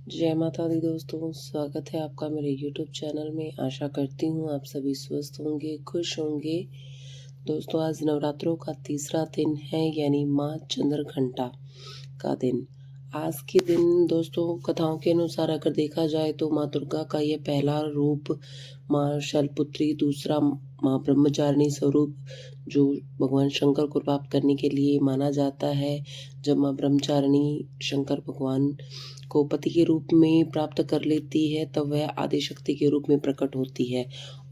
जय माता दी दोस्तों, स्वागत है आपका मेरे YouTube चैनल में। आशा करती हूँ आप सभी स्वस्थ होंगे, खुश होंगे। दोस्तों, आज नवरात्रों का तीसरा दिन है, यानी माँ चंद्रघंटा का दिन। आज के दिन दोस्तों, कथाओं के अनुसार अगर देखा जाए तो माँ दुर्गा का यह पहला रूप माँ शैलपुत्री, दूसरा माँ ब्रह्मचारिणी स्वरूप जो भगवान शंकर को प्राप्त करने के लिए माना जाता है। जब माँ ब्रह्मचारिणी शंकर भगवान को पति के रूप में प्राप्त कर लेती है, तब वह आदिशक्ति के रूप में प्रकट होती है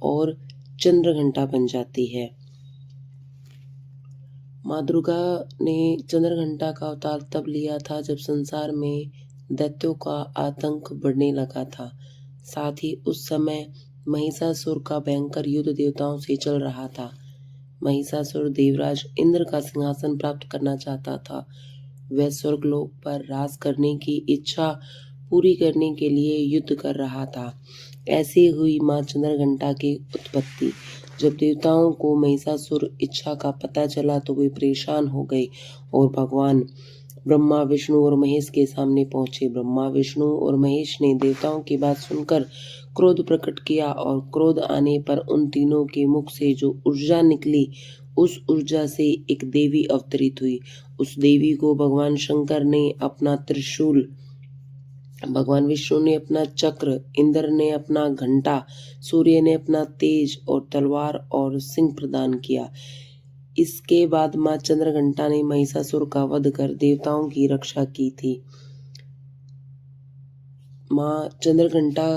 और चंद्रघंटा बन जाती है। माँ दुर्गा ने चंद्रघंटा का अवतार तब लिया था जब संसार में दैत्यों का आतंक बढ़ने लगा था। साथ ही उस समय महिषासुर का भयंकर युद्ध देवताओं से चल रहा था। महिषासुर देवराज इंद्र का सिंहासन प्राप्त करना चाहता था। वह स्वर्गलोक पर राज करने की इच्छा पूरी करने के लिए युद्ध कर रहा था। ऐसे हुई माँ चंद्रघंटा की उत्पत्ति। जब देवताओं को महिषासुर इच्छा का पता चला तो वे परेशान हो गए और भगवान ब्रह्मा, विष्णु और महेश के सामने पहुंचे। ब्रह्मा, विष्णु और महेश ने देवताओं की बात सुनकर क्रोध प्रकट किया और क्रोध आने पर उन तीनों के मुख से जो ऊर्जा निकली, उस ऊर्जा से एक देवी अवतरित हुई। उस देवी को भगवान शंकर ने अपना त्रिशूल, भगवान विष्णु ने अपना चक्र, इंद्र ने अपना घंटा, सूर्य ने अपना तेज और तलवार और सिंह प्रदान किया। इसके बाद माँ चंद्रघंटा ने महिषासुर का वध कर देवताओं की रक्षा की थी। माँ चंद्रघंटा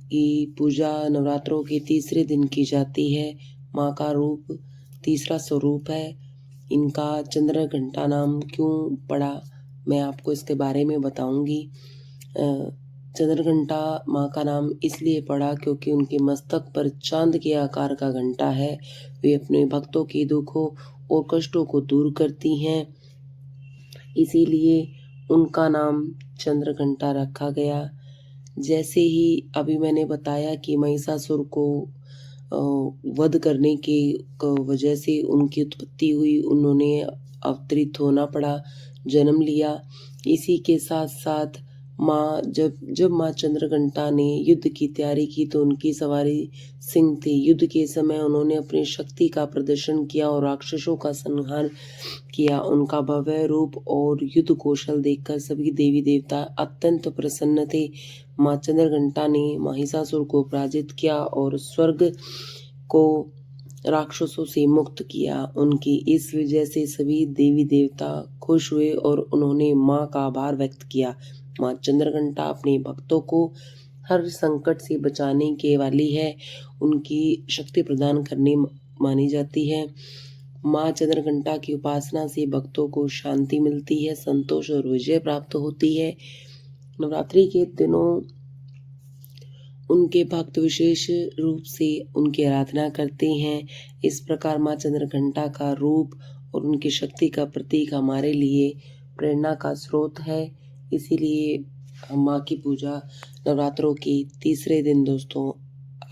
की पूजा नवरात्रों के तीसरे दिन की जाती है। माँ का रूप तीसरा स्वरूप है। इनका चंद्रघंटा नाम क्यों पड़ा, मैं आपको इसके बारे में बताऊंगी। चंद्रघंटा माँ का नाम इसलिए पड़ा क्योंकि उनके मस्तक पर चांद के आकार का घंटा है। वे अपने भक्तों के दुखों और कष्टों को दूर करती हैं, इसीलिए उनका नाम चंद्रघंटा रखा गया। जैसे ही अभी मैंने बताया कि महिषासुर को वध करने के वजह से उनकी उत्पत्ति हुई, उन्होंने अवतरित होना पड़ा, जन्म लिया। इसी के साथ साथ माँ जब माँ चंद्रघंटा ने युद्ध की तैयारी की तो उनकी सवारी सिंह थे। युद्ध के समय उन्होंने अपनी शक्ति का प्रदर्शन किया और राक्षसों का संहार किया। उनका भव्य रूप और युद्ध कौशल देखकर सभी देवी देवता अत्यंत प्रसन्न थे। माँ चंद्रघंटा ने महिषासुर को पराजित किया और स्वर्ग को राक्षसों से मुक्त किया। उनकी इस विजय से सभी देवी देवता खुश हुए और उन्होंने माँ का आभार व्यक्त किया। माँ चंद्रघंटा अपने भक्तों को हर संकट से बचाने के वाली है, उनकी शक्ति प्रदान करने मानी जाती है। माँ चंद्रघंटा की उपासना से भक्तों को शांति मिलती है, संतोष और विजय प्राप्त होती है। नवरात्रि के दिनों उनके भक्त विशेष रूप से उनकी आराधना करते हैं। इस प्रकार माँ चंद्रघंटा का रूप और उनकी शक्ति का प्रतीक हमारे लिए प्रेरणा का स्रोत है। इसीलिए हम माँ की पूजा नवरात्रों के तीसरे दिन दोस्तों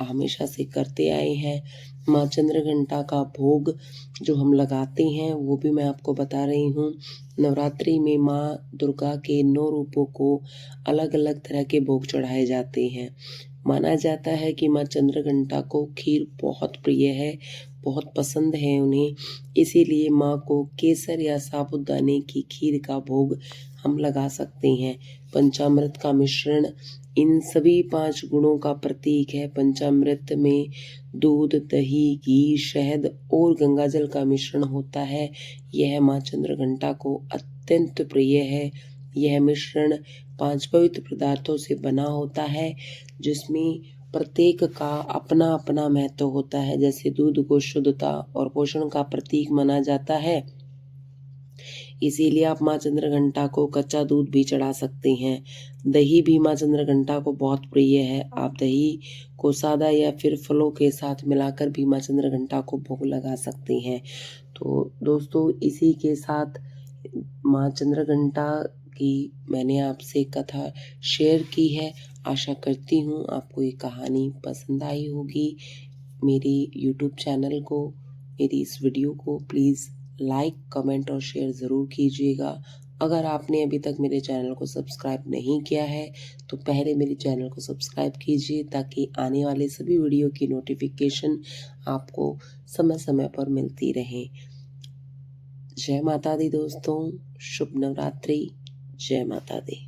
हमेशा से करते आए हैं। माँ चंद्रघंटा का भोग जो हम लगाते हैं वो भी मैं आपको बता रही हूँ। नवरात्रि में माँ दुर्गा के 9 रूपों को अलग अलग तरह के भोग चढ़ाए जाते हैं। माना जाता है कि माँ चंद्रघंटा को खीर बहुत प्रिय है, बहुत पसंद है उन्हें, इसीलिए माँ को केसर या साबूदाने की खीर का भोग हम लगा सकते हैं। पंचामृत का मिश्रण इन सभी 5 गुणों का प्रतीक है। पंचामृत में दूध, दही, घी, शहद और गंगाजल का मिश्रण होता है। यह माँ चंद्रघंटा को अत्यंत प्रिय है। यह मिश्रण 5 पवित्र पदार्थों से बना होता है, जिसमें प्रत्येक का अपना अपना महत्व होता है। जैसे दूध को शुद्धता और पोषण का प्रतीक माना जाता है, इसीलिए आप माँ चंद्रघंटा को कच्चा दूध भी चढ़ा सकते हैं। दही भी माँ चंद्रघंटा को बहुत प्रिय है। आप दही को सादा या फिर फलों के साथ मिलाकर भी माँ चंद्रघंटा को भोग लगा सकते हैं। तो दोस्तों, इसी के साथ माँ चंद्रघंटा की मैंने आपसे कथा शेयर की है। आशा करती हूँ आपको ये कहानी पसंद आई होगी। मेरी YouTube चैनल को, मेरी इस वीडियो को प्लीज़ लाइक, कमेंट और शेयर ज़रूर कीजिएगा। अगर आपने अभी तक मेरे चैनल को सब्सक्राइब नहीं किया है तो पहले मेरे चैनल को सब्सक्राइब कीजिए ताकि आने वाले सभी वीडियो की नोटिफिकेशन आपको समय समय पर मिलती रहे। जय माता दी दोस्तों, शुभ नवरात्रि, जय माता दी।